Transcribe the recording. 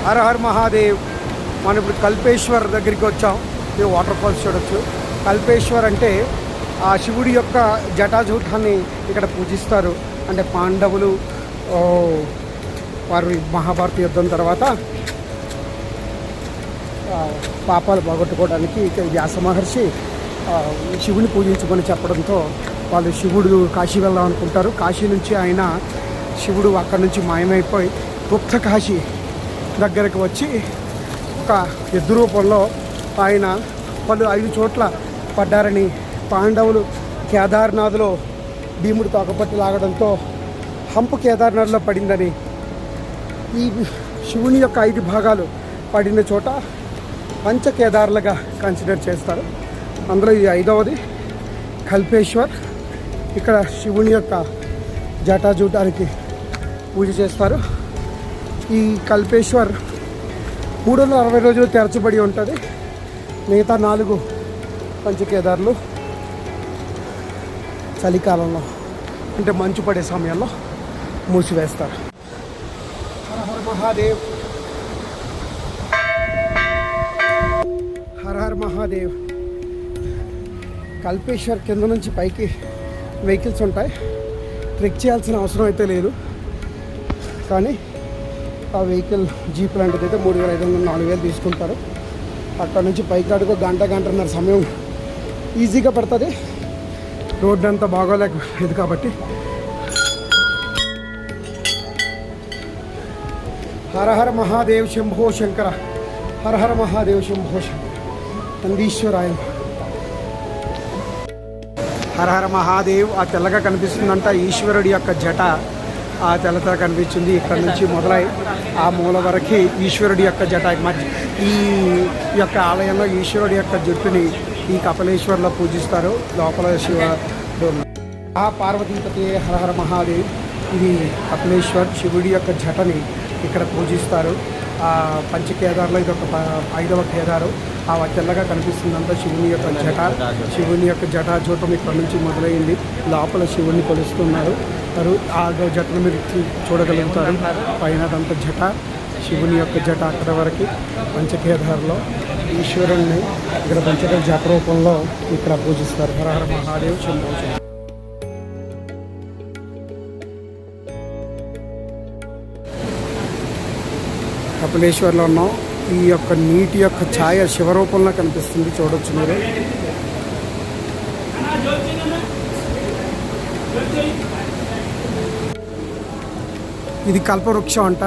హర her Mahadev. మనం ఇప్పుడు కల్పేశ్వర్ దగ్గరికి వచ్చాం. ఈ వాటర్ ఫాల్స్ చూడొచ్చు. కల్పేశ్వర్ అంటే ఆ శివుడి యొక్క జటాజూటాన్ని ఇక్కడ పూజిస్తారు. అంటే పాండవులు వారు మహాభారత యుద్ధం తర్వాత పాపాలు పోగొట్టుకోవడానికి వ్యాస మహర్షి శివుని పూజించమని చెప్పడంతో వాళ్ళు శివుడు కాశీ వెళ్దాం అనుకుంటారు. కాశీ నుంచి ఆయన శివుడు అక్కడి నుంచి మాయమైపోయి గుప్త కాశీ దగ్గరకు వచ్చి ఒక ఎద్దు రూపంలో ఆయన వాళ్ళు 5 చోట్ల పడ్డారని, పాండవులు కేదార్నాథ్లో భీముడు తోకపట్టి లాగడంతో హంపు కేదార్నాథ్లో పడిందని, ఈ శివుని యొక్క 5 భాగాలు పడిన చోట పంచ కేదార్లుగా కన్సిడర్ చేస్తారు. అందులో ఇది 5వది కల్పేశ్వర్. ఇక్కడ శివుని యొక్క జటాజూటానికి పూజ చేస్తారు. ఈ కల్పేశ్వర్ 360 రోజులు తెరచబడి ఉంటుంది. మిగతా 4 పంచకేదార్లు చలికాలంలో అంటే మంచు పడే సమయంలో మూసివేస్తారు. హర హర మహాదేవ్, హర హర మహాదేవ్. కల్పేశ్వర్ కింద నుంచి పైకి వెహికల్స్ ఉంటాయి. ట్రెక్ చేయాల్సిన అవసరం అయితే లేదు, కానీ ఆ వెహికల్ జీప్ లాంటిది అయితే 3500-4000 తీసుకుంటారు. అక్కడ నుంచి పైకి అడుగు గంటన్నర సమయం ఈజీగా పడుతుంది. రోడ్డు అంతా బాగోలేదు కాబట్టి. హర హర మహాదేవ్ శంభో శంకర, హర హర మహాదేవ్ శంభో శంకర, నందీశ్వరాయ. హర హర మహాదేవ్. ఆ తెల్లగా కనిపిస్తుందంట ఈశ్వరుడి యొక్క జట. ఆ తెల్లతో కనిపించింది. ఇక్కడ నుంచి మొదలై ఆ మూల వరకు ఈశ్వరుడి యొక్క జట. ఈ యొక్క ఆలయంలో ఈశ్వరుడి యొక్క జుట్టుని ఈ కపిలేశ్వర్లో పూజిస్తారు. లోపల శివుడు ఆ పార్వతీపతి. హర హర మహాదేవ్. ఇది కపిలేశ్వర్ శివుడి యొక్క జటని ఇక్కడ పూజిస్తారు. ఆ పంచకేదార్లో ఇది ఒక 5వ కేదారు. ఆ తెల్లగా కనిపిస్తుందంతా శివుని యొక్క జట. శివుని యొక్క జటాజూటం ఇక్కడ నుంచి మొదలైంది. లోపల శివుని కొలుస్తున్నారు. ఆ జటను మీరు చూడగలుగుతారు. పైన అదంతా జట, శివుని యొక్క జట అక్కడ వరకు. పంచకేదార్లో ఈశ్వరుణ్ణి ఇక్కడ పంచకేద జట రూపంలో ఇక్కడ పూజిస్తారు. హర హర మహాదేవ్ శంభో శంకర. కపిలేశ్వర్లో ఉన్నాం. ఈ యొక్క నీటి యొక్క ఛాయ శివరూపంలో కనిపిస్తుంది, చూడొచ్చు మీరు. ఇది కల్పవృక్షం అంట.